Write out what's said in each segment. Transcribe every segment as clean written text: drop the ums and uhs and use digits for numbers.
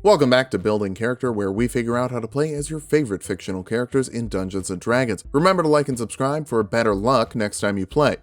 Welcome back to Building Character, where we figure out how to play as your favorite fictional characters in Dungeons & Dragons. Remember to like and subscribe for better luck next time you play.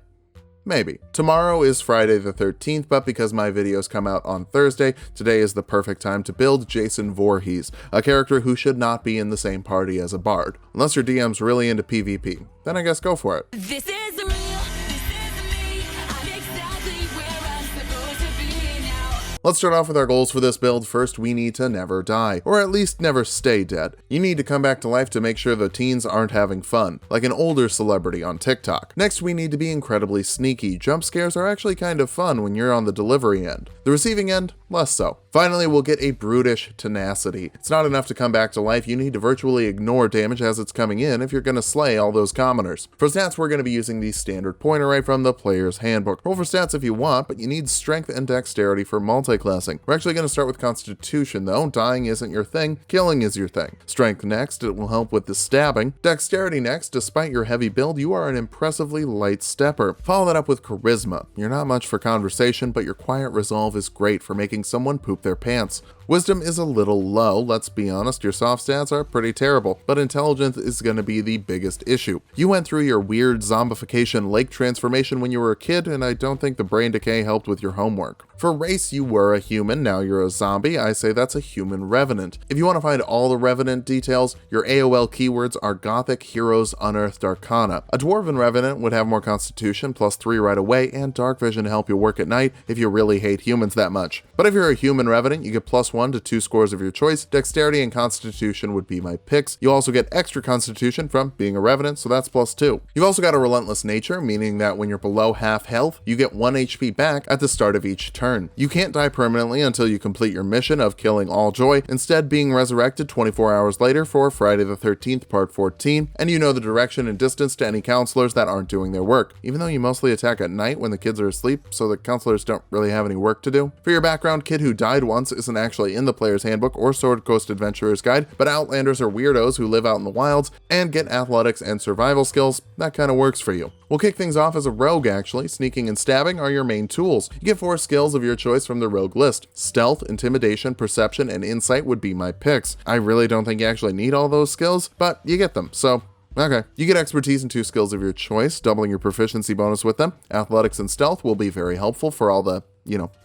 Maybe. Tomorrow is Friday the 13th, but because my videos come out on Thursday, today is the perfect time to build Jason Voorhees, a character who should not be in the same party as a bard. Unless your DM's really into PvP, then I guess go for it. This is real, this is me, I'm exactly where I'm supposed to be now. Let's start off with our goals for this build. First, we need to never die, or at least never stay dead. You need to come back to life to make sure the teens aren't having fun, like an older celebrity on TikTok. Next, we need to be incredibly sneaky. Jump scares are actually kind of fun when you're on the delivery end. The receiving end, less so. Finally, we'll get a brutish tenacity. It's not enough to come back to life, you need to virtually ignore damage as it's coming in if you're going to slay all those commoners. For stats, we're going to be using the standard pointer right from the player's handbook. Roll for stats if you want, but you need strength and dexterity for multi-classing. We're actually going to start with constitution though. Dying isn't your thing, killing is your thing. Strength next, it will help with the stabbing. Dexterity next, despite your heavy build, you are an impressively light stepper. Follow that up with charisma. You're not much for conversation, but your quiet resolve is great for making someone poop their pants. Wisdom is a little low, let's be honest, your soft stats are pretty terrible, but intelligence is going to be the biggest issue. You went through your weird zombification lake transformation when you were a kid, and I don't think the brain decay helped with your homework. For race, you were a human, now you're a zombie, I say that's a human revenant. If you want to find all the revenant details, your AOL keywords are Gothic, Heroes, Unearthed Arcana. A dwarven revenant would have more constitution, +3 right away, and dark vision to help you work at night if you really hate humans that much. But if you're a human revenant, you get +1 to 2 scores of your choice. Dexterity and constitution would be my picks. You also get extra constitution from being a revenant, so that's +2. You've also got a relentless nature, meaning that when you're below half health, you get 1 HP back at the start of each turn. You can't die permanently until you complete your mission of killing all joy, instead being resurrected 24 hours later for Friday the 13th part 14, and you know the direction and distance to any counselors that aren't doing their work, even though you mostly attack at night when the kids are asleep, so the counselors don't really have any work to do. For your background, kid who died once isn't actually in the player's handbook or Sword Coast Adventurer's Guide, but Outlanders are weirdos who live out in the wilds and get athletics and survival skills. That kind of works for you. We'll kick things off as a rogue actually. Sneaking and stabbing are your main tools. You get 4 skills of your choice from the rogue list. Stealth, intimidation, perception, and insight would be my picks. I really don't think you actually need all those skills, but you get them, so okay. You get expertise in 2 skills of your choice, doubling your proficiency bonus with them. Athletics and stealth will be very helpful for all the,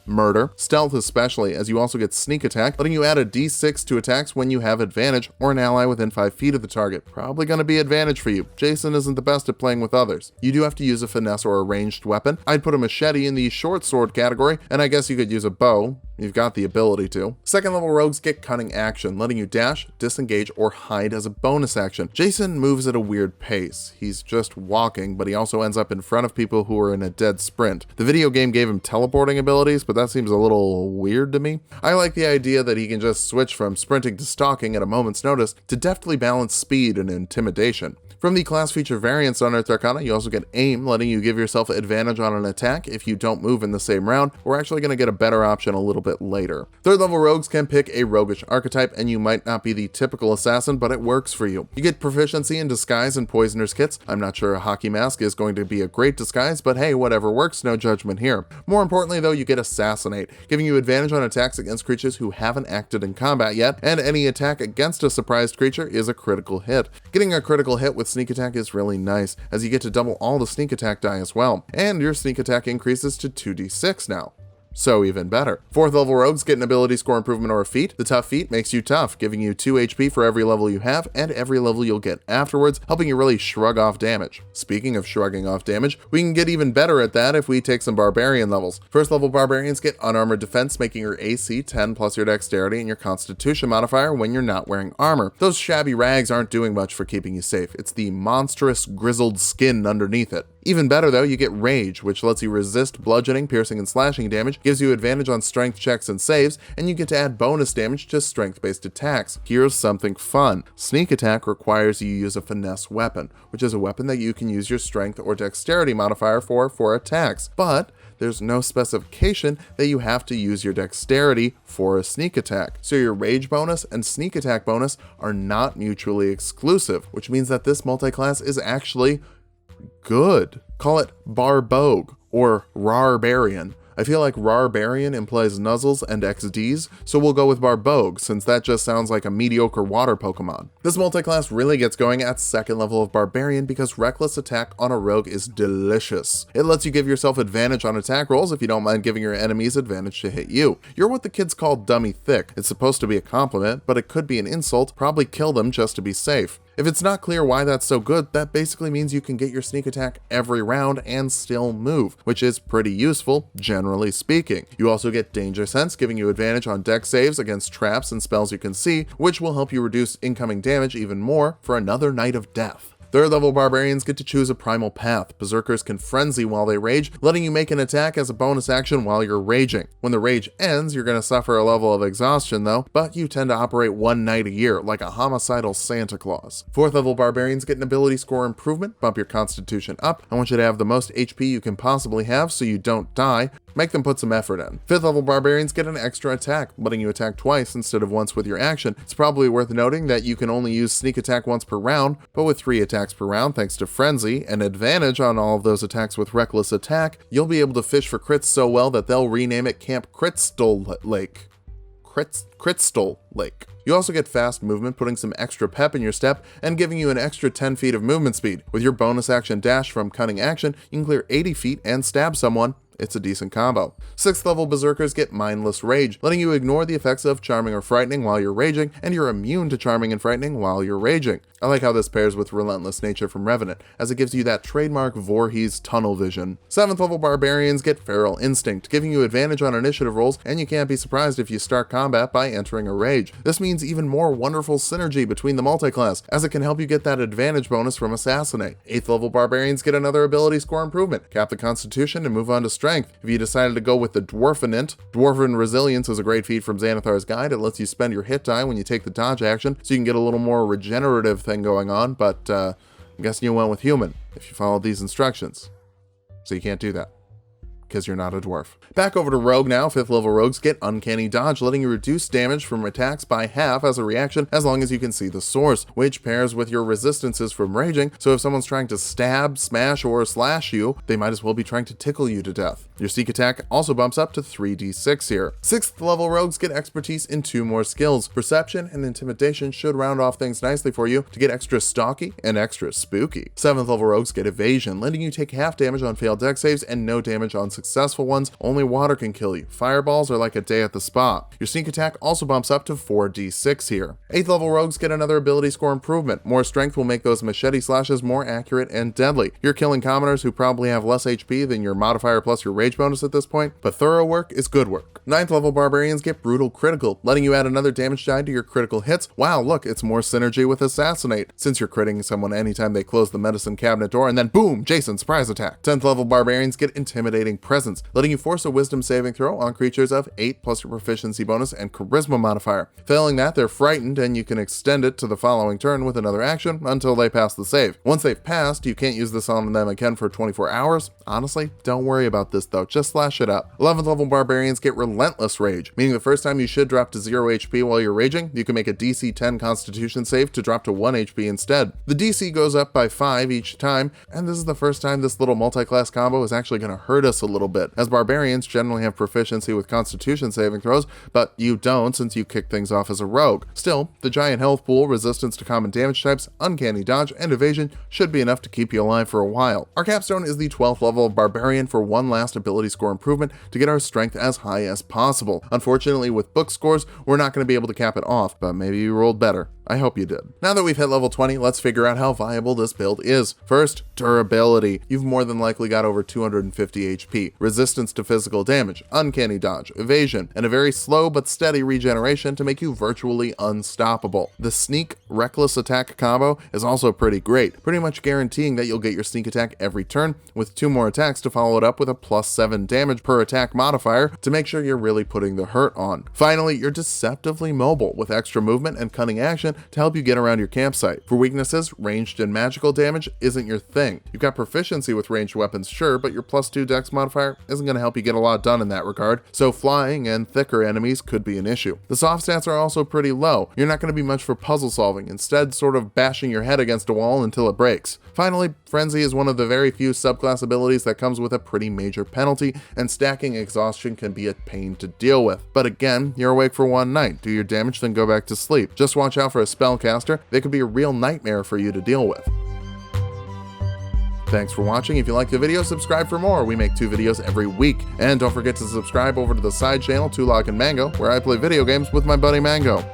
murder. Stealth especially, as you also get sneak attack, letting you add a d6 to attacks when you have advantage or an ally within 5 feet of the target. Probably going to be advantage for you. Jason isn't the best at playing with others. You do have to use a finesse or a ranged weapon. I'd put a machete in the short sword category, and I guess you could use a bow. You've got the ability to. Second level rogues get cunning action, letting you dash, disengage, or hide as a bonus action. Jason moves at a weird pace. He's just walking, but he also ends up in front of people who are in a dead sprint. The video game gave him teleporting abilities, but that seems a little weird to me. I like the idea that he can just switch from sprinting to stalking at a moment's notice to deftly balance speed and intimidation. From the class feature variants on Unearthed Arcana, you also get aim, letting you give yourself advantage on an attack if you don't move in the same round. We're actually going to get a better option a little bit later. Third level rogues can pick a roguish archetype, and you might not be the typical assassin, but it works for you. You get proficiency in disguise and poisoner's kits. I'm not sure a hockey mask is going to be a great disguise, but hey, whatever works, no judgment here. More importantly though, you get assassinate, giving you advantage on attacks against creatures who haven't acted in combat yet, and any attack against a surprised creature is a critical hit. Getting a critical hit with sneak attack is really nice, as you get to double all the sneak attack die as well, and your sneak attack increases to 2d6 now. So even better. 4th level rogues get an ability score improvement or a feat. The tough feat makes you tough, giving you 2 HP for every level you have and every level you'll get afterwards, helping you really shrug off damage. Speaking of shrugging off damage, we can get even better at that if we take some barbarian levels. 1st level barbarians get unarmored defense, making your AC 10 plus your dexterity and your constitution modifier when you're not wearing armor. Those shabby rags aren't doing much for keeping you safe. It's the monstrous grizzled skin underneath it. Even better though, you get Rage, which lets you resist bludgeoning, piercing, and slashing damage, gives you advantage on strength checks and saves, and you get to add bonus damage to strength-based attacks. Here's something fun. Sneak attack requires you use a finesse weapon, which is a weapon that you can use your strength or dexterity modifier for attacks, but there's no specification that you have to use your dexterity for a sneak attack. So your rage bonus and sneak attack bonus are not mutually exclusive, which means that this multi-class is actually good. Call it Barbogue or Barbarian. I feel like Barbarian implies nuzzles and XDs, so we'll go with Barbogue, since that just sounds like a mediocre water Pokemon. This multi-class really gets going at second level of Barbarian because Reckless Attack on a rogue is delicious. It lets you give yourself advantage on attack rolls if you don't mind giving your enemies advantage to hit you. You're what the kids call dummy thick. It's supposed to be a compliment, but it could be an insult. Probably kill them just to be safe. If it's not clear why that's so good, that basically means you can get your sneak attack every round and still move, which is pretty useful, generally speaking. You also get Danger Sense, giving you advantage on dex saves against traps and spells you can see, which will help you reduce incoming damage even more for another night of death. Third level Barbarians get to choose a primal path. Berserkers can frenzy while they rage, letting you make an attack as a bonus action while you're raging. When the rage ends, you're going to suffer a level of exhaustion though, but you tend to operate one night a year, like a homicidal Santa Claus. Fourth level Barbarians get an ability score improvement, bump your constitution up. I want you to have the most HP you can possibly have so you don't die. Make them put some effort in. Fifth level Barbarians get an extra attack, letting you attack twice instead of once with your action. It's probably worth noting that you can only use sneak attack once per round, but with 3 attacks per round thanks to Frenzy, and advantage on all of those attacks with Reckless Attack, you'll be able to fish for crits so well that they'll rename it Camp Crystal Lake. Crystal Lake. You also get fast movement, putting some extra pep in your step and giving you an extra 10 feet of movement speed. With your bonus action dash from Cunning Action, you can clear 80 feet and stab someone. It's a decent combo. 6th level Berserkers get Mindless Rage, letting you ignore the effects of Charming or Frightening while you're raging, and you're immune to Charming and Frightening while you're raging. I like how this pairs with Relentless Nature from Revenant, as it gives you that trademark Voorhees tunnel vision. 7th level Barbarians get Feral Instinct, giving you advantage on initiative rolls, and you can't be surprised if you start combat by entering a rage. This means even more wonderful synergy between the multi-class, as it can help you get that advantage bonus from Assassinate. 8th level Barbarians get another ability score improvement, cap the Constitution and move on to Strength. If you decided to go with the Dwarfenant, Dwarven Resilience is a great feat from Xanathar's Guide. It lets you spend your hit die when you take the dodge action, so you can get a little more regenerative thing going on, but I'm guessing you went with Human if you followed these instructions. So you can't do that, because you're not a dwarf. Back over to Rogue now. 5th level Rogues get Uncanny Dodge, letting you reduce damage from attacks by half as a reaction as long as you can see the source, which pairs with your resistances from raging, so if someone's trying to stab, smash, or slash you, they might as well be trying to tickle you to death. Your Seek attack also bumps up to 3d6 here. 6th level Rogues get expertise in 2 more skills. Perception and Intimidation should round off things nicely for you to get extra stalky and extra spooky. 7th level Rogues get Evasion, letting you take half damage on failed dex saves and no damage on successful ones. Only water can kill you. Fireballs are like a day at the spa. Your Sneak attack also bumps up to 4d6 here. 8th level Rogues get another ability score improvement. More strength will make those machete slashes more accurate and deadly. You're killing commoners who probably have less HP than your modifier plus your rage bonus at this point, but thorough work is good work. 9th level Barbarians get Brutal Critical, letting you add another damage die to your critical hits. Wow, look, it's more synergy with Assassinate, since you're critting someone anytime they close the medicine cabinet door, and then boom, Jason, surprise attack. 10th level Barbarians get Intimidating Presence, letting you force a wisdom saving throw on creatures of 8 plus your proficiency bonus and charisma modifier. Failing that, they're frightened, and you can extend it to the following turn with another action until they pass the save. Once they've passed, you can't use this on them again for 24 hours. Honestly, don't worry about this though, just slash it up. 11th level Barbarians get Relentless Rage, meaning the first time you should drop to 0 HP while you're raging, you can make a DC 10 Constitution save to drop to 1 HP instead. The DC goes up by 5 each time, and this is the first time this little multi-class combo is actually going to hurt us a little bit, as Barbarians generally have proficiency with Constitution saving throws, but you don't since you kick things off as a rogue. Still, the giant health pool, resistance to common damage types, uncanny dodge, and evasion should be enough to keep you alive for a while. Our capstone is the 12th level of Barbarian for one last ability score improvement to get our strength as high as possible. Unfortunately, with book scores, we're not going to be able to cap it off, but maybe you rolled better. I hope you did. Now that we've hit level 20, let's figure out how viable this build is. First, durability. You've more than likely got over 250 HP, resistance to physical damage, uncanny dodge, evasion, and a very slow but steady regeneration to make you virtually unstoppable. The Sneak Reckless Attack combo is also pretty great, pretty much guaranteeing that you'll get your sneak attack every turn, with 2 more attacks to follow it up with a +7 damage per attack modifier to make sure you're really putting the hurt on. Finally, you're deceptively mobile with extra movement and cunning action to help you get around your campsite. For weaknesses, ranged and magical damage isn't your thing. You've got proficiency with ranged weapons, sure, but your +2 dex modifier isn't going to help you get a lot done in that regard, so flying and thicker enemies could be an issue. The soft stats are also pretty low. You're not going to be much for puzzle solving solving, instead sort of bashing your head against a wall until it breaks. Finally, Frenzy is one of the very few subclass abilities that comes with a pretty major penalty, and stacking exhaustion can be a pain to deal with. But again, you're awake for one night, do your damage, then go back to sleep. Just watch out for a spellcaster, they could be a real nightmare for you to deal with. Thanks for watching. If you liked the video, subscribe for more. We make 2 videos every week. And don't forget to subscribe over to the side channel, Tulog and Mango, where I play video games with my buddy Mango.